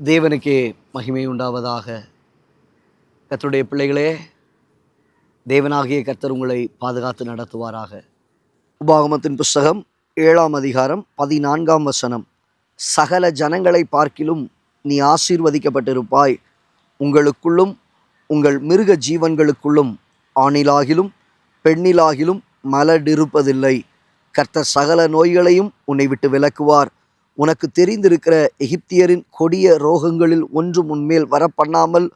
தேவனுக்கே மகிமை உண்டாவதாக. கர்த்தருடைய பிள்ளைகளே, தேவனாகிய கர்த்தர் உங்களை பாதுகாத்து நடத்துவாராக. உபாகமத்தின் புஸ்தகம் 7ஆம் அதிகாரம் 14ஆம் வசனம். சகல ஜனங்களை பார்க்கிலும் நீ ஆசீர்வதிக்கப்பட்டிருப்பாய், உங்களுக்குள்ளும் உங்கள் மிருக ஜீவன்களுக்குள்ளும் ஆணிலாகிலும் பெண்ணிலாகிலும் மலடிருப்பதில்லை. கர்த்தர் சகல நோய்களையும் உன்னை விட்டு விலக்குவார். உனக்கு தெரிந்திருக்கிற எகிப்தியரின் கொடிய ரோகங்களில் ஒன்றும் உன்மேல் வரப்பண்ணாமல்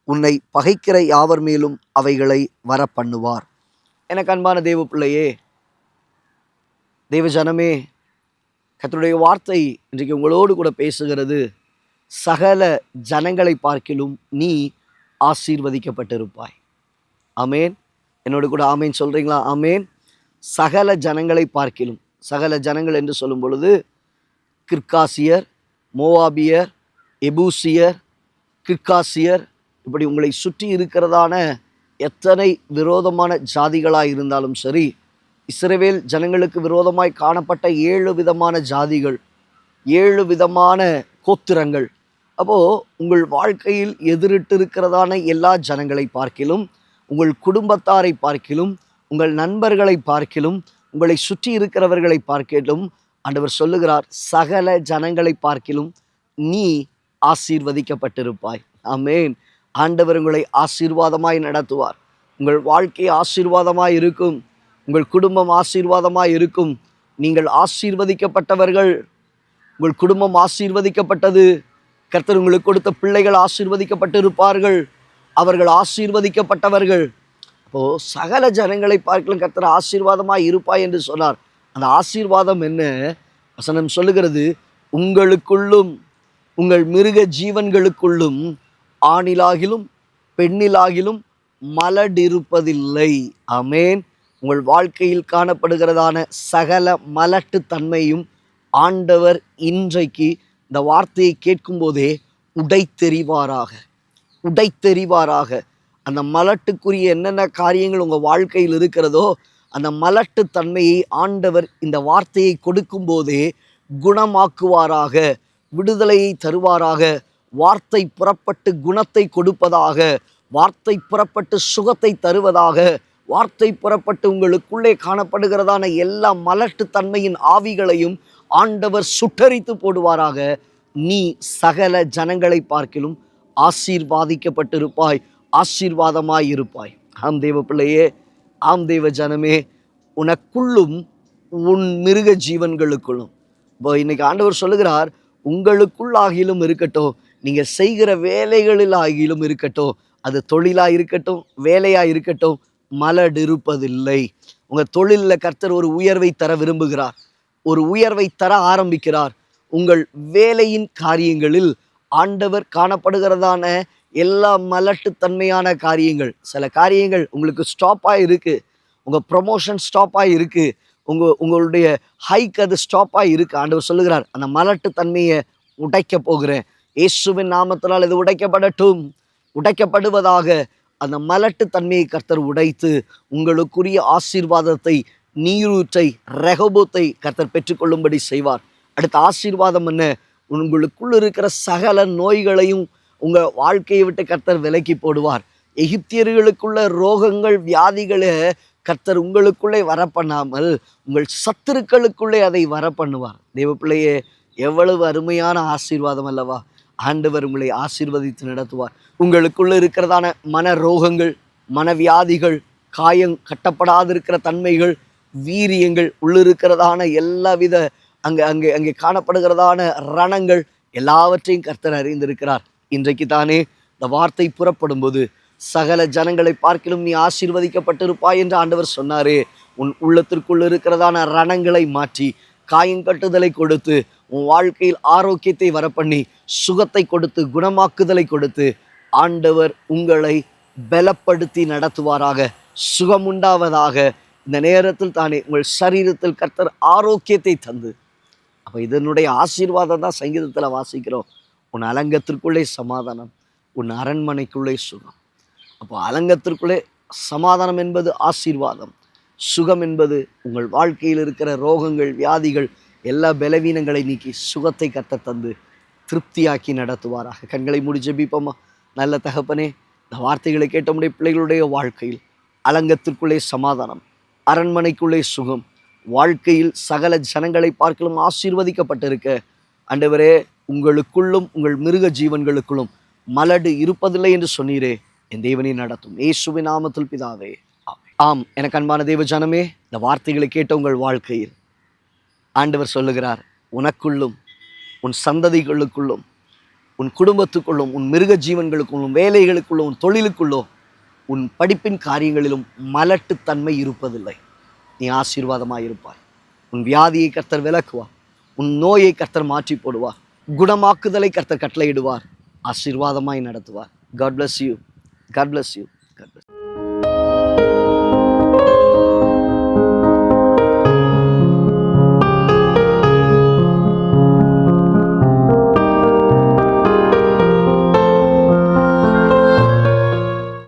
உன்னை பகைக்கிற யாவர் மேலும் அவைகளை வரப்பண்ணுவார். எனக்கு அன்பான தேவ பிள்ளையே, தேவ ஜனமே, கர்த்தருடைய வார்த்தை இன்றைக்கு உங்களோடு கூட பேசுகிறது. சகல ஜனங்களை பார்க்கிலும் நீ ஆசீர்வதிக்கப்பட்டிருப்பாய். ஆமேன். என்னோடு கூட ஆமேன் சொல்றீங்களா? ஆமேன். சகல ஜனங்களை பார்க்கிலும், சகல ஜனங்கள் என்று சொல்லும் பொழுது கிர்காசியர், மோவாபியர், எபூசியர், கிர்காசியர், இப்படி உங்களை சுற்றி இருக்கிறதான எத்தனை விரோதமான ஜாதிகளாய் இருந்தாலும் சரி, இஸ்ரவேல் ஜனங்களுக்கு விரோதமாய் காணப்பட்ட 7 விதமான ஜாதிகள், 7 விதமான கோத்திரங்கள். அப்போது உங்கள் வாழ்க்கையில் எதிரிட்டு இருக்கிறதான எல்லா ஜனங்களை பார்க்கிலும், உங்கள் குடும்பத்தாரை பார்க்கிலும், உங்கள் நண்பர்களை பார்க்கிலும், உங்களை சுற்றி இருக்கிறவர்களை பார்க்கிலும் ஆண்டவர் சொல்லுகிறார், சகல ஜனங்களை பார்க்கிலும் நீ ஆசீர்வதிக்கப்பட்டிருப்பாய். ஆமேன். ஆண்டவர் உங்களை ஆசீர்வாதமாய் நடத்துவார். உங்கள் வாழ்க்கை ஆசீர்வாதமாய் இருக்கும். உங்கள் குடும்பம் ஆசீர்வாதமாய் இருக்கும். நீங்கள் ஆசீர்வதிக்கப்பட்டவர்கள். உங்கள் குடும்பம் ஆசீர்வதிக்கப்பட்டது. கர்த்தர் உங்களுக்கு கொடுத்த பிள்ளைகள் ஆசீர்வதிக்கப்பட்டிருப்பார்கள். அவர்கள் ஆசீர்வதிக்கப்பட்டவர்கள். அப்போது சகல ஜனங்களை பார்க்கலாம் கர்த்தர் ஆசீர்வாதமாய் இருப்பாய் என்று சொன்னார். அந்த ஆசீர்வாதம் என்ன? வசனம் சொல்லுகிறது, உங்களுக்குள்ளும் உங்கள் மிருக ஜீவன்களுக்குள்ளும் ஆணிலாகிலும் பெண்ணிலாகிலும் மலடிருப்பதில்லை. ஆமேன். உங்கள் வாழ்க்கையில் காணப்படுகிறதான சகல மலட்டு தன்மையும் ஆண்டவர் இன்றைக்கு இந்த வார்த்தையை கேட்கும் போதே உடைத்தெறிவாராக. அந்த மலட்டுக்குரிய என்னென்ன காரியங்கள் உங்கள் வாழ்க்கையில் இருக்கிறதோ அந்த மலட்டு தன்மையை ஆண்டவர் இந்த வார்த்தையை கொடுக்கும் போதே குணமாக்குவாராக, விடுதலையை தருவாராக. வார்த்தை புறப்பட்டு குணத்தை கொடுப்பதாக, வார்த்தை புறப்பட்டு சுகத்தை தருவதாக, வார்த்தை புறப்பட்டு உங்களுக்குள்ளே காணப்படுகிறதான எல்லா மலட்டு தன்மையின் ஆவிகளையும் ஆண்டவர் சுட்டரித்து போடுவாராக. நீ சகல ஜனங்களை பார்க்கிலும் ஆசீர்வாதிக்கப்பட்டிருப்பாய், ஆசீர்வாதமாய் இருப்பாய். ஆம் தேவ பிள்ளையே, ஆம் தேவ ஜனமே, உனக்குள்ளும் உன் மிருக ஜீவன்களுக்குள்ளும். இப்போ இன்னைக்கு ஆண்டவர் சொல்லுகிறார், உங்களுக்குள்ளாகிலும் இருக்கட்டும், நீங்கள் செய்கிற வேலைகளில் ஆகிலும் இருக்கட்டும், அது தொழிலாக இருக்கட்டும், வேலையாக இருக்கட்டும், மலடிருப்பதில்லை. உங்கள் தொழிலில் கர்த்தர் ஒரு உயர்வை தர விரும்புகிறார், ஒரு உயர்வை தர ஆரம்பிக்கிறார். உங்கள் வேலையின் காரியங்களில் ஆண்டவர் காணப்படுகிறதான எல்லா மலட்டுத்தன்மையான காரியங்கள், சில காரியங்கள் உங்களுக்கு ஸ்டாப்பாக இருக்குது. உங்கள் ப்ரொமோஷன் ஸ்டாப்பாக இருக்குது. உங்களுடைய ஹைக் அது ஸ்டாப்பாக இருக்குது. ஆண்டவர் சொல்லுகிறார், அந்த மலட்டுத்தன்மையை உடைக்க போகிறேன். இயேசுவின் நாமத்தினால் இது உடைக்கப்படுவதாக. அந்த மலட்டுத்தன்மையை கர்த்தர் உடைத்து உங்களுக்குரிய ஆசீர்வாதத்தை, நீரூற்றை, ரெகோபோத்தை கர்த்தர் பெற்றுக்கொள்ளும்படி செய்வார். அடுத்த ஆசீர்வாதம் என்ன? உங்களுக்குள் இருக்கிற சகல நோய்களையும் உங்கள் வாழ்க்கையை விட்டு கர்த்தர் விலக்கி போடுவார். எகிப்தியர்களுக்குள்ள ரோகங்கள், வியாதிகளை கர்த்தர் உங்களுக்குள்ளே வரப்பண்ணாமல் உங்கள் சத்துருக்களுக்குள்ளே அதை வரப்பண்ணுவார். தேவ பிள்ளையே, எவ்வளவு அருமையான ஆசீர்வாதம் அல்லவா! ஆண்டவர் உங்களை ஆசீர்வதித்து நடத்துவார். உங்களுக்குள்ள இருக்கிறதான மன ரோகங்கள், மனவியாதிகள், காயம் கட்டப்படாதிருக்கிற தன்மைகள், வீரியங்கள், உள்ளிருக்கிறதான எல்லாவித அங்கே காணப்படுகிறதான ரணங்கள் எல்லாவற்றையும் கர்த்தர் அறிந்திருக்கிறார். இன்றைக்கு தானே இந்த வார்த்தை புறப்படும் போது சகல ஜனங்களை பார்க்கிலும் நீ ஆசீர்வதிக்கப்பட்டிருப்பாய் என்று ஆண்டவர் சொன்னாரே, உன் உள்ளத்திற்குள் இருக்கிறதான ரணங்களை மாற்றி, காயங்கட்டுதலை கொடுத்து, உன் வாழ்க்கையில் ஆரோக்கியத்தை வரப்பண்ணி, சுகத்தை கொடுத்து, குணமாக்குதலை கொடுத்து ஆண்டவர் உங்களை பலப்படுத்தி நடத்துவாராக. சுகமுண்டாவதாக. இந்த நேரத்தில் தானே உங்கள் சரீரத்தில் கர்த்தர் ஆரோக்கியத்தை தந்து, அப்போ இதனுடைய ஆசீர்வாதம் தான் சங்கீதத்தில் வாசிக்கிறோம். உன் அலங்கத்திற்குள்ளே சமாதானம், உன் அரண்மனைக்குள்ளே சுகம். அப்போ அலங்கத்திற்குள்ளே சமாதானம் என்பது ஆசீர்வாதம், சுகம் என்பது உங்கள் வாழ்க்கையில் இருக்கிற ரோகங்கள், வியாதிகள், எல்லா பலவீனங்களை நீக்கி சுகத்தை கத்த தந்து திருப்தியாக்கி நடத்துவாராக. கண்களை மூடி ஜெபிப்போமா. நல்ல தகப்பனே, இந்த வார்த்தைகளை கேட்ட உடைய பிள்ளைகளுடைய வாழ்க்கையில் அலங்கத்திற்குள்ளே சமாதானம், அரண்மனைக்குள்ளே சுகம், வாழ்க்கையில் சகல ஜனங்களை பார்க்கலும் ஆசீர்வதிக்கப்பட்டிருக்க ஆண்டவரே, உங்களுக்குள்ளும் உங்கள் மிருக ஜீவன்களுக்குள்ளும் மலடு இருப்பதில்லை என்று சொன்னீரே, என் தேவனை நடத்தும் இயேசுவின் நாமத்தில் பிதாவே, ஆமென். ஆம், எனக்கு அன்பான தேவ ஜனமே, இந்த வார்த்தைகளை கேட்ட உங்கள் வாழ்க்கையில் ஆண்டவர் சொல்லுகிறார், உனக்குள்ளும் உன் சந்ததிகளுக்குள்ளும் உன் குடும்பத்துக்குள்ளும் உன் மிருக ஜீவன்களுக்குள்ளும் வேலைகளுக்குள்ளும் உன் தொழிலுக்குள்ளும் உன் படிப்பின் காரியங்களிலும் மலட்டுத்தன்மை இருப்பதில்லை. நீ ஆசீர்வாதமாய் இருப்பாய். உன் வியாதியை கர்த்தர் விலக்குவார். உன் நோயை கர்த்தர் மாற்றி போடுவார். குணமாக்குதலை கர்த்தர் கட்டளையிடுவார். ஆசீர்வாதமாய் நடத்துவார். God bless you. God bless you. God bless you.